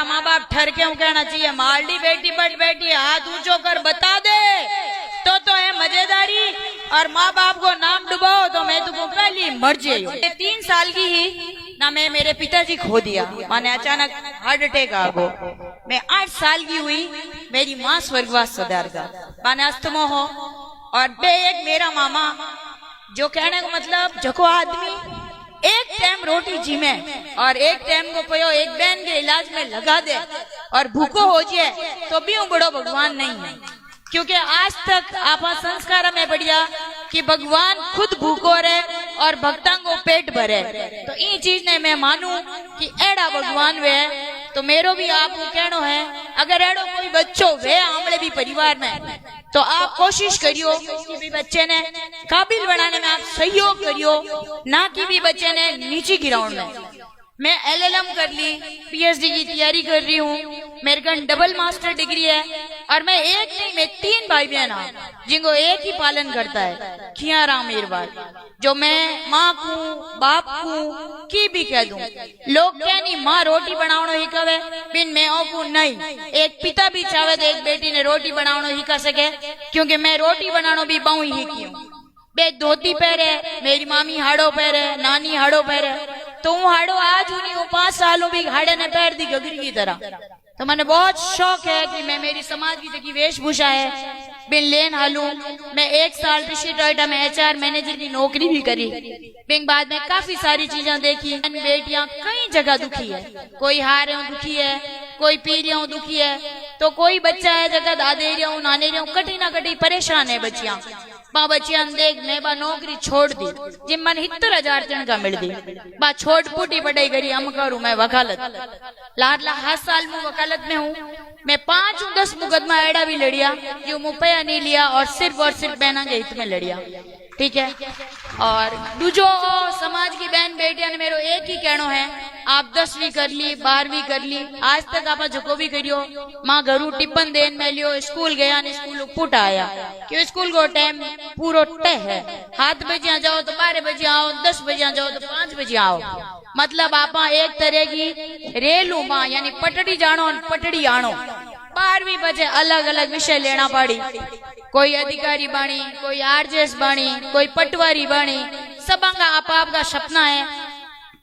माँ बाप ठर क्यों कहना चाहिए, मालडी बेटी बट बेटी हाथ ऊंचो कर बता दे तो है मजेदारी। और माँ बाप को नाम डुबाओ तो मैं तुमको पहली मर जाइयो। 3 साल की ही ना मैं मेरे पिताजी खो दिया, माने अचानक हार्ट अटैक आ गो। मैं 8 साल की हुई, मेरी माँ स्वर्गवास सदारगा माने अस्थमा हो। और बे एक मेरा मामा, जो कहने का मतलब जको आदमी एक टाइम रोटी जीमे और एक टाइम को पयो एक बहन के इलाज में लगा दे और भूखो हो जाए तो भी वो बड़ो भगवान नहीं है। क्योंकि आज तक आपा संस्कार में बढ़िया कि भगवान खुद भूखो रहे और भक्तां को पेट भरे। तो इन चीज ने मैं मानू कि एड़ा भगवान वे तो मेरो भी आपको कहनो है, अगर एड़ो कोई बच्चो वे हमले भी परिवार में तो आप कोशिश करियो कि भी बच्चे ने काबिल बनाने में आप सहयोग करियो, ना कि भी बच्चे ने नीचे गिराउंड में। मैं LLM कर ली, PhD की तैयारी कर रही हूँ, मेरे का डबल मास्टर डिग्री है। और मैं एक नहीं, मैं 3 भाई बहन हूँ जिनको एक ही पालन करता है, खिया राम मेरवार, जो मैं माँ को बाप को की भी कह दूं। लोग क्या नहीं माँ रोटी बनावनो ही कवे बिन मैं को नहीं, एक पिता भी चाहे तो एक बेटी ने रोटी बनावनो ही कर सके, क्योंकि मैं रोटी बनानो भी बहु ही की हूँ। बे धोती पहरे, मेरी मामी हाड़ो पहरे, नानी हाड़ो पहरे, तो हूँ हाड़ो आज हूँ 5 सालों भी हाड़े ने पैर दी गगरी की तरह। तो मैंने बहुत शौक है कि मैं मेरी समाज की जगह वेशभूषा है बिन लेन हालू। मैं 1 साल ऋषि टोयोटा में HR मैनेजर की नौकरी भी करी। बिन बाद में काफी सारी चीजें देखी। बेटियां कई जगह दुखी है, कोई हारे दुखी है, कोई पी रही दुखी है, तो कोई बच्चा है जगह दादे रहा हूँ नाने रहा हूँ कटी ना कटी परेशान है बच्चियां। बा बच्चियां देख मैं बा नौकरी छोड़ दी जिम मन 70,000 चण का मिल दी, बा छोड़ फूटी पढ़ाई करी। हम करूं मैं वकालत, लाडला 7 साल में वकालत में हूँ। मैं 5-10 मुकदमा एड़ा भी लड़िया जो मुपया नहीं लिया और सिर्फ बहना के हित में लड़िया, ठीक है। और दूजो समाज की बहन बेटिया ने मेरो एक ही कहनो है, आप 10वीं कर ली 12वीं कर ली, आज तक आप जो भी करियो माँ घरू टिप्पण देन में लियो, स्कूल गया ने स्कूल पुट आया, क्यों स्कूल को टाइम पूरो तय है। 7 बजे जाओ तो 12 बजे आओ, 10 बजे जाओ तो 5 बजे आओ। मतलब आप एक तरह की रेलू माँ यानी पटड़ी जानो पटड़ी आनो। 12वीं बजे अलग अलग विषय लेना पड़ी, कोई अधिकारी बाणी, कोई RJS बाणी, कोई पटवारी बाणी, सब आपका सपना है।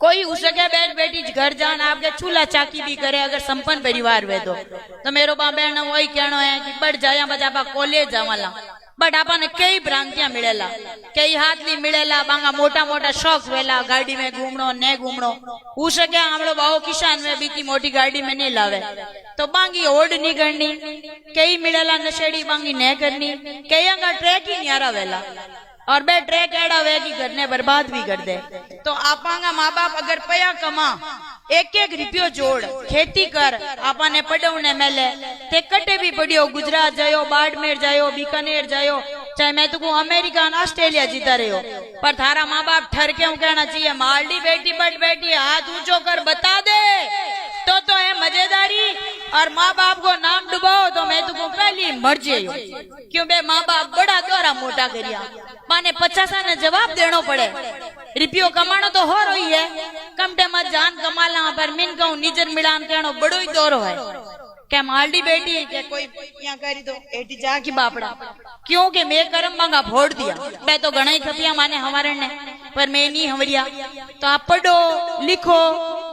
कोई हो सके बैठ बेटी घर जान आपके चूल्हा चाकी भी करे अगर संपन्न परिवार वे तो मेरो बा बहन वही कहना है कि बढ़ जाया बजा कॉलेज जावाला। बट आपने कई भ्रांतियां मिलेला, कई हाथ नहीं मिलेला, बांगा मोटा मोटा शौक वेला गाड़ी में घूमनो ने घूमनो। हो सके हम लोग बाहो किसान में बीती मोटी गाड़ी में नहीं लावे तो बांगी ओड नहीं करनी, कई मिलेला नशेड़ी बांगी नहीं करनी, कई अंगा ट्रैक ही नहीं आ रहा वेला और बे ट्रैक एड़ा वे की करने बर्बाद भी कर दे। तो आपांगा माँ बाप अगर पया कमा 1-1 रुपयो जोड़ खेती कर आपने पढ़ने मेले ते कटे भी पड़ियो, गुजरात जायो, बाड़मेर जायो, बीकानेर जायो, चाहे मैं तुमको अमेरिका ऑस्ट्रेलिया जीता रहे हो, पर थारा माँ बाप ठर क्यों कहना चाहिए, मालडी बेटी बट बेटी हाथ ऊंचो कर बता दे तो है मजेदारी। और माँ बाप को नाम डुबाओ तो मैं तुमको पहली मर जाइयो। क्यों बे माँ बाप बड़ा द्वारा मोटा करिया, माने 50 ने जवाब देनो पड़े। रुपयो कमानो तो हो रही है, कम टाइम जान कमाला पर मिन कहूं निजर मिलान कहनो बड़ो ही दौरो है। क्या मालडी बेटी है क्या कोई यहाँ करी तो एटी जा की बापड़ा, क्योंकि मैं कर्म मांगा फोड़ दिया। मैं तो घना ही खपिया माने हमारे ने, पर मैं नहीं हवरिया। तो आप पढ़ो लिखो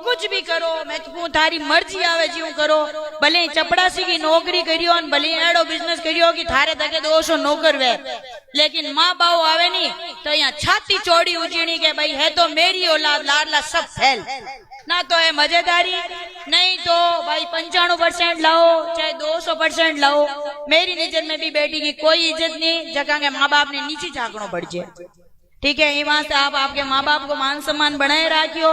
कुछ भी करो, मैं कहूं थारी मर्जी आवे जीव करो, भले चपड़ासी की नौकरी करियो भले एड़ो बिजनेस करियो कि थारे तके 200 नौकर वे, लेकिन माँ बाप आवे नहीं तो यहाँ छाती चौड़ी उजीणी के भाई है तो मेरी औलाद लाडला सब फैल, ना तो है मजेदारी, नहीं तो भाई 95% लाओ चाहे 200% लाओ। मेरी नजर में भी बेटी की कोई इज्जत नहीं, जगह के माँ बाप ने नीचे झांकनो पड़ जाए, ठीक है। वहां से आप आपके माँ बाप को मान सम्मान बनाए रखियो।